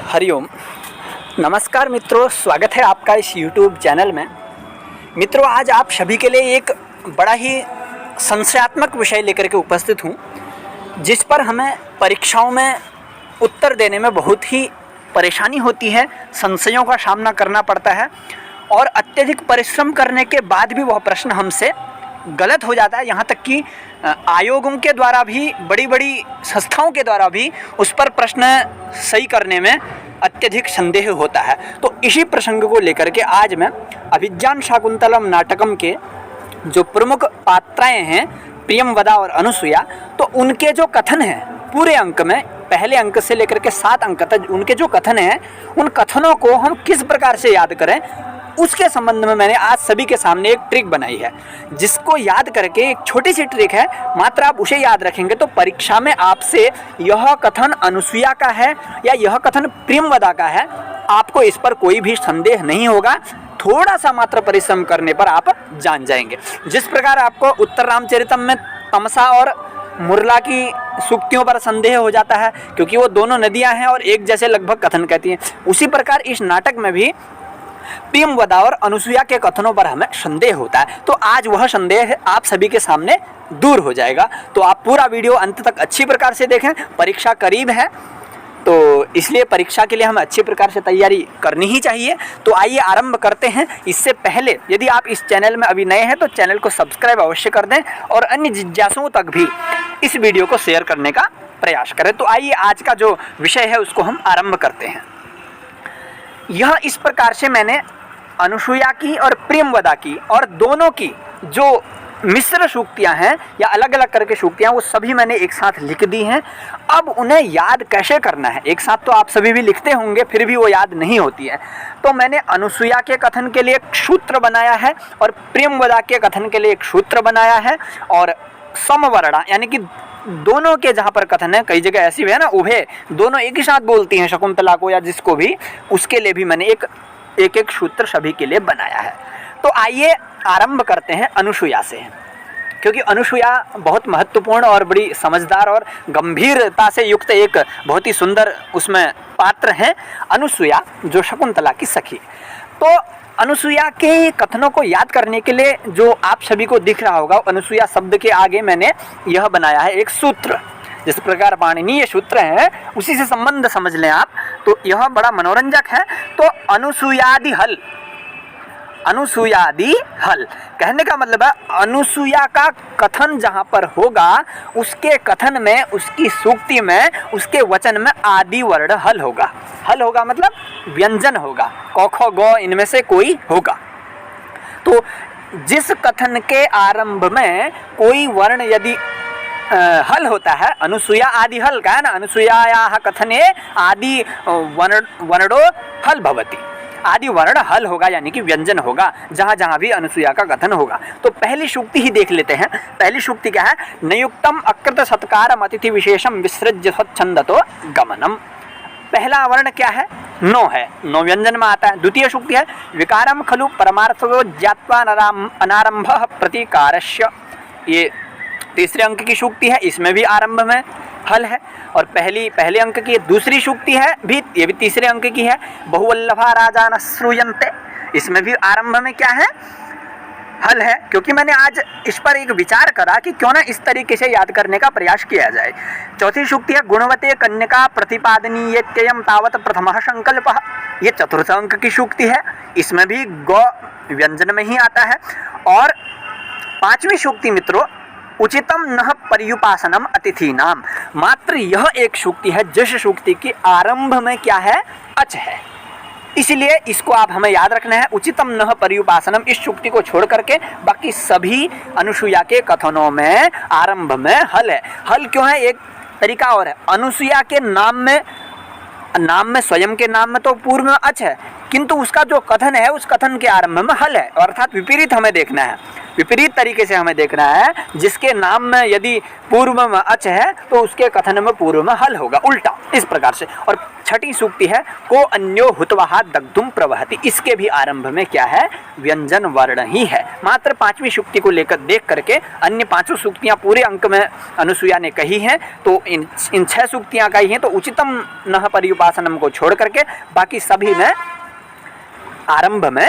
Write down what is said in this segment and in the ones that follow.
हरिओम। नमस्कार मित्रों, स्वागत है आपका इस YouTube चैनल में। मित्रों, आज आप सभी के लिए एक बड़ा ही संशयात्मक विषय लेकर के उपस्थित हूँ, जिस पर हमें परीक्षाओं में उत्तर देने में बहुत ही परेशानी होती है, संशयों का सामना करना पड़ता है और अत्यधिक परिश्रम करने के बाद भी वह प्रश्न हमसे गलत हो जाता है। यहाँ तक कि आयोगों के द्वारा भी, बड़ी बड़ी संस्थाओं के द्वारा भी उस पर प्रश्न सही करने में अत्यधिक संदेह होता है। तो इसी प्रसंग को लेकर के आज मैं अभिज्ञान शाकुंतलम नाटकम के जो प्रमुख पात्राएं हैं प्रियंवदा और अनुसुया, तो उनके जो कथन हैं पूरे अंक में, पहले अंक से लेकर के 7 अंक तक उनके जो कथन हैं, उन कथनों को हम किस प्रकार से याद करें, उसके संबंध में मैंने आज सभी के सामने एक ट्रिक बनाई है, जिसको याद करके, एक छोटी सी ट्रिक है, मात्र आप उसे याद रखेंगे तो परीक्षा में आपसे यह कथन अनुसुया का है या यह कथन प्रियंवदा का है, आपको इस पर कोई भी संदेह नहीं होगा। थोड़ा सा मात्र परिश्रम करने पर आप जान जाएंगे। जिस प्रकार आपको उत्तर रामचरितम में तमसा और मुरला की सूक्तियों पर संदेह हो जाता है क्योंकि वो दोनों नदियां हैं और एक जैसे लगभग कथन कहती हैं, उसी प्रकार इस नाटक में भी प्रियंवदा और अनुसुया के कथनों पर हमें संदेह होता है। तो आज वह संदेह आप सभी के सामने दूर हो जाएगा। तो आप पूरा वीडियो अंत तक अच्छी प्रकार से देखें। परीक्षा करीब है, तो इसलिए परीक्षा के लिए हमें अच्छी प्रकार से तैयारी करनी ही चाहिए। तो आइए आरंभ करते हैं। इससे पहले यदि आप इस चैनल में अभी नए हैं तो चैनल को सब्सक्राइब अवश्य कर दें और अन्य जिज्ञासुओं तक भी इस वीडियो को शेयर करने का प्रयास करें। तो आइए आज का जो विषय है उसको हम आरंभ करते हैं। यह इस प्रकार से मैंने अनुसुया की और प्रियंवदा की और दोनों की जो मिश्र सूक्तियां हैं या अलग अलग करके सूक्तियां, वो सभी मैंने एक साथ लिख दी हैं। अब उन्हें याद कैसे करना है, एक साथ तो आप सभी भी लिखते होंगे फिर भी वो याद नहीं होती है। तो मैंने अनुसुया के कथन के लिए एक सूत्र बनाया है और प्रियंवदा के कथन के लिए एक सूत्र बनाया है। और समवर्णा यानी कि दोनों के जहाँ पर कथन है, कई जगह ऐसी भी है ना, उभय दोनों एक ही साथ बोलती हैं शकुंतला को या जिसको भी, उसके लिए भी मैंने एक सूत्र सभी के लिए बनाया है। तो आइए आरंभ करते हैं अनुसुया से, क्योंकि अनुसुया बहुत महत्वपूर्ण और बड़ी समझदार और गंभीरता से युक्त एक बहुत ही सुंदर उसमें पात्र हैं अनुसुया, जो शकुंतला की सखी। तो अनुसुया के कथनों को याद करने के लिए जो आप सभी को दिख रहा होगा, अनुसुया शब्द के आगे मैंने यह बनाया है एक सूत्र। जिस प्रकार पाणिनीय सूत्र है उसी से संबंध समझ लें आप, तो यह बड़ा मनोरंजक है। तो अनुसुयादि हल, अनुसुयादि हल कहने का मतलब है अनुसुया का कथन जहाँ पर होगा उसके कथन में, उसकी सूक्ति में, उसके वचन में आदि वर्ण हल होगा। हल होगा मतलब व्यंजन होगा, क ख ग इनमें से कोई होगा। तो जिस कथन के आरंभ में कोई वर्ण यदि हल होता है, अनुसुया आदि हल का है ना, अनुसुयायाः कथने आदि वर्णो हल भवति, आदि वर्ण हल होगा यानी कि व्यंजन होगा जहाँ जहाँ भी अनुसुया का कथन होगा। तो पहली सूक्ति ही देख लेते हैं। पहली सूक्ति क्या है? नयुक्तम अकृत सत्कारम अतिथि विशेषम विसृज्य स्वच्छंदतो गमनम। पहला वर्ण क्या है? नो है, नो व्यंजन में आता है। द्वितीय सूक्ति है विकारम खलु परमार्थो ज्ञात्वा अनारंभः प्रतिकारस्य, ये तीसरे अंक की सूक्ति है, इसमें भी आरंभ में हल है। और पहले अंक की दूसरी सूक्ति है भी, ये भी तीसरे अंक की है, बहुवल्लभा राजा न श्रूयन्ते, इसमें भी आरंभ में क्या है? हल है। क्योंकि मैंने आज इस पर एक विचार करा कि क्यों ना इस तरीके से याद करने का प्रयास किया जाए। चौथी सूक्ति है गुणवते कन्यका प्रतिपादनीयत्ययं तावत प्रथमः संकल्पः, ये चतुर्थ अंक की सूक्ति है, इसमें भी ग व्यंजन में ही आता है। और पांचवी सूक्ति मित्रों उचितम नः पर्युपासनम अतिथीनाम, मात्र यह एक सूक्ति है जिस सूक्ति की आरंभ में क्या है? अच है, इसलिए इसको आप हमें याद रखना है। उचितम नः पर्युपासनम, इस सूक्ति को छोड़ करके बाकी सभी अनुसुया के कथनों में आरंभ में हल है। हल क्यों है? एक तरीका और है, अनुसुया के नाम में स्वयं के नाम में तो पूर्व में अच है, किंतु उसका जो कथन है उस कथन के आरंभ में हल है, अर्थात विपरीत हमें देखना है, विपरीत तरीके से हमें देखना है। जिसके नाम में यदि पूर्व में अच है तो उसके कथन में पूर्व में हल होगा, उल्टा इस प्रकार से। और छठी सूक्ति है को अन्यो हुतवाहा दग्धुम प्रवहति, इसके भी आरंभ में क्या है, व्यंजन वर्ण ही है। मात्र पांचवी सूक्ति को लेकर देख करके अन्य पांचों सूक्तियां पूरे अंक में अनुसुईया ने कही हैं, तो इन 6 सूक्तियां कही हैं, तो उचितम नः पर्युपासनम को छोड़ करके बाकी सभी में आरंभ में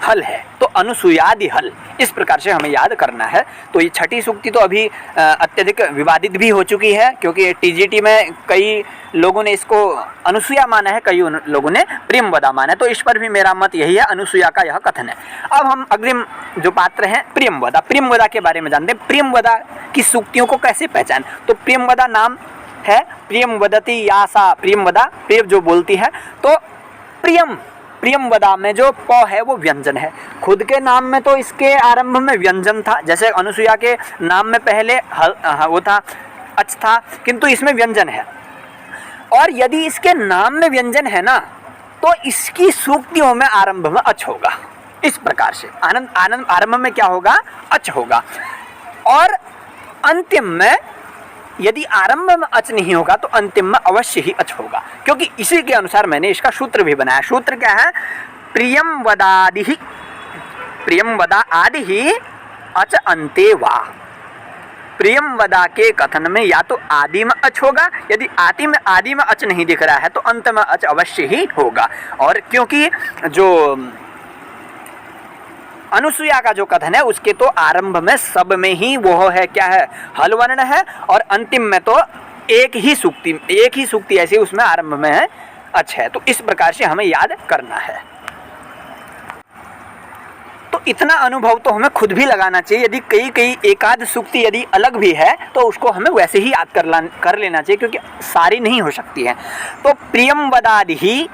हल है, तो अनुसुयादि हल, इस प्रकार से हमें याद करना है। तो ये छठी सूक्ति तो अभी अत्यधिक विवादित भी हो चुकी है, क्योंकि टीजीटी में कई लोगों ने इसको अनुसुया माना है, कई लोगों ने प्रियंवदा माना है, तो इस पर भी मेरा मत यही है, अनुसुया का यह कथन है। अब हम अग्रिम जो पात्र हैं प्रियंवदा, प्रियंवदा के बारे में जानते हैं। प्रियंवदा की सूक्तियों को कैसे पहचान, तो प्रियंवदा नाम है प्रियंवदति यासा प्रियंवदा, प्रिय जो बोलती है, तो प्रियंवदा में जो प है वो व्यंजन है। खुद के नाम में तो इसके आरंभ में व्यंजन था, जैसे अनुसुईया के नाम में पहले वो था अच था, किंतु इसमें व्यंजन है। और यदि इसके नाम में व्यंजन है ना, तो इसकी सूक्तियों में आरंभ में अच होगा, इस प्रकार से आरंभ में क्या होगा, अच होगा। और अंतिम में यदि आरंभ में अच नहीं होगा तो अंतिम में अवश्य ही अच होगा, क्योंकि इसी के अनुसार मैंने इसका सूत्र भी बनाया। सूत्र क्या है, प्रियंवदा आदि ही अच अंते वा। प्रियंवदा के कथन में या तो आदि में अच होगा, यदि आदि में अच नहीं दिख रहा है तो अंत में अच अवश्य ही होगा। और क्योंकि जो अनुसुईया का जो कथन है उसके तो आरंभ में सब में ही वो है, क्या है, हल वर्ण है, और अंतिम में तो एक ही सूक्ति ऐसी उसमें आरंभ में है अच है। तो इस प्रकार से हमें याद करना है। तो इतना अनुभव तो हमें खुद भी लगाना चाहिए। यदि कई एकाध सूक्ति यदि अलग भी है तो उसको हमें वैसे ही याद कर लेना चाहिए, क्योंकि सारी नहीं हो सकती है। तो प्रियंवदादि ही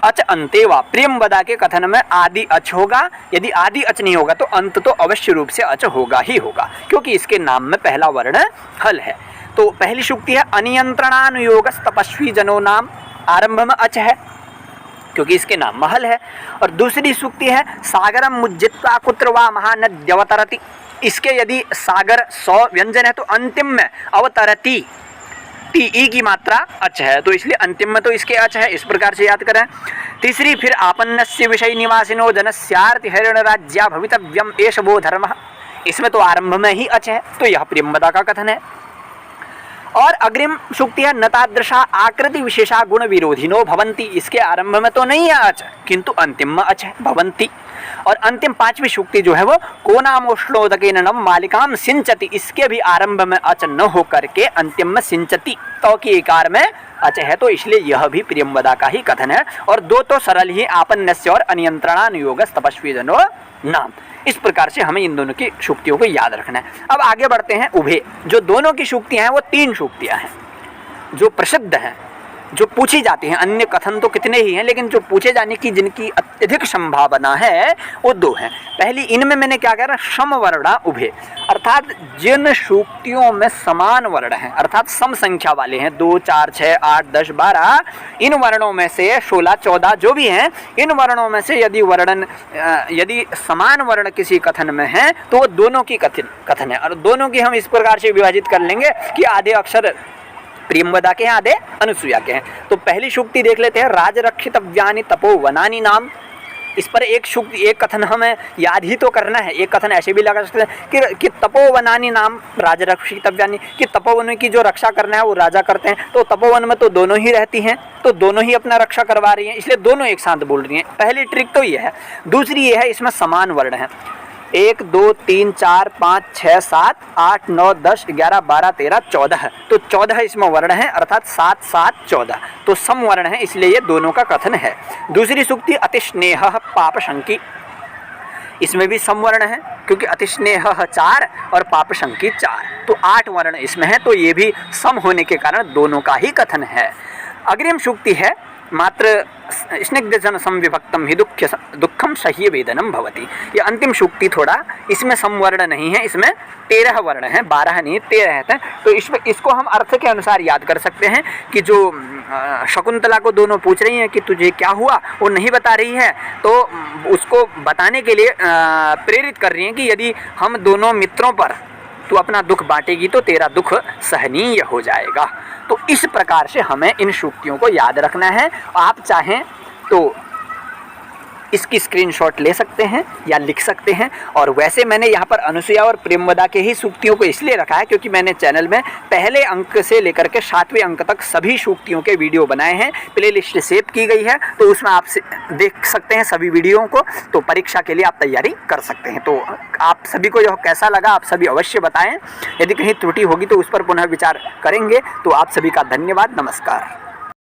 अच अंते वा, प्रियंवदा के कथन में आदि अच होगा, यदि आदि अच नहीं होगा तो अंत तो अवश्य रूप से अच होगा ही होगा, क्योंकि इसके नाम में पहला वर्ण हल है। तो पहली सूक्ति है अनियंत्रणानुयोग तपस्वी जनों नाम, आरंभ में अच है क्योंकि इसके नाम में हल है। और दूसरी सूक्ति है सागरम मुज्जित्वा कुत्र वा महानद्यवतरति, इसके यदि सागर 100 व्यंजन है तो अंतिम में अवतरति ई की मात्रा अच है, तो इसलिए अंतिम में तो इसके अच है, इस प्रकार से याद करें। तीसरी फिर आपन्नस्य विषय निवासिनो जनस्यार्ति हरिण राज्या भवितव्यम एष वो धर्म, इसमें तो आरंभ में ही अच है, तो यह प्रियंवदा का कथन है। और अग्रिम सूक्ति है नतादृशा आकृति विशेषा गुण विरोधिनो भवंती, इसके आरंभ में तो नहीं है अच, किंतु अंतिम में अच है, भवंती। और अंतिम पांचवी सूक्ति जो है वो को नामोष्णोदकेन नम मालिकाम सिंचति, इसके भी आरंभ में अच न हो करके अंतिम में सिंचति तो की एकार में अच है, तो इसलिए यह भी प्रियंवदा का ही कथन है। और दो तो सरल ही आपन्नस्य और अनियंत्रणानुयोग तपस्वी जनो नाम, इस प्रकार से हमें इन दोनों की सूक्तियों को याद रखना है। अब आगे बढ़ते हैं उभे, जो दोनों की सूक्तियां हैं वो 3 सूक्तियां हैं जो प्रसिद्ध हैं, जो पूछी जाती हैं। अन्य कथन तो कितने ही हैं, लेकिन जो पूछे जाने की जिनकी अत्यधिक संभावना है वो 2 हैं। पहली इनमें मैंने क्या कह रहा, समवर्णा उभे, अर्थात जिन सूक्तियों में समान वर्ण हैं, अर्थात सम संख्या वाले हैं, 2, 4, 6, 8, 10, 12, इन वर्णों में से 16, 14 जो भी हैं, इन वर्णों में से यदि समान वर्ण किसी कथन में है तो वो दोनों की कथन है। और दोनों की हम इस प्रकार से विभाजित कर लेंगे कि आधे अक्षर प्रियंवदा के हैं, आधे अनुसुईया के हैं। तो पहली सूक्ति देख लेते हैं, राजरक्षितव्यानि तपोवनानि नाम। इस पर एक कथन हमें याद ही तो करना है। एक कथन ऐसे भी लगा सकते हैं कि तपोवनानि नाम राजरक्षितव्यानि, कि तपोवन की जो रक्षा करना है वो राजा करते हैं, तो तपोवन में तो दोनों ही रहती हैं, तो दोनों ही अपना रक्षा करवा रही हैं, इसलिए दोनों एक साथ बोल रही हैं। पहली ट्रिक तो ये है। दूसरी ये है, इसमें समान वर्ण है, 1, 2, 3, 4, 5, 6, 7, 8, 9, 10, 11, 12, 13, 14, तो 14 इसमें वर्ण है, अर्थात 7, 7, 14, तो सम वर्ण है, इसलिए ये दोनों का कथन है। दूसरी सूक्ति अतिस्नेह पापशंकी, इसमें भी सम वर्ण है, क्योंकि अतिस्नेह 4 और पापशंकी 4, तो 8 वर्ण इसमें है, तो ये भी सम होने के कारण दोनों का ही कथन है। अग्रिम सूक्ति है मात्र स्निग्धजन संविभक्तम ही दुखम सह्य वेदनम भवति। ये अंतिम सूक्ति थोड़ा, इसमें समवर्ण नहीं है, इसमें 13 वर्ण हैं, 12 नहीं 13 हैं। तो इसको हम अर्थ के अनुसार याद कर सकते हैं कि जो शकुंतला को दोनों पूछ रही हैं कि तुझे क्या हुआ, वो नहीं बता रही है, तो उसको बताने के लिए प्रेरित कर रही हैं कि यदि हम दोनों मित्रों पर तू अपना दुख बांटेगी तो तेरा दुख सहनीय हो जाएगा। तो इस प्रकार से हमें इन सूक्तियों को याद रखना है। आप चाहें तो इसकी स्क्रीनशॉट ले सकते हैं या लिख सकते हैं। और वैसे मैंने यहाँ पर अनुसुईया और प्रेमवदा के ही सूक्तियों को इसलिए रखा है क्योंकि मैंने चैनल में पहले अंक से लेकर के 7वें अंक तक सभी सूक्तियों के वीडियो बनाए हैं, प्लेलिस्ट सेव की गई है, तो उसमें आप देख सकते हैं सभी वीडियोओं को। तो परीक्षा के लिए आप तैयारी कर सकते हैं। तो आप सभी को यह कैसा लगा आप सभी अवश्य बताएं। यदि कहीं त्रुटि होगी तो उस पर पुनः विचार करेंगे। तो आप सभी का धन्यवाद, नमस्कार।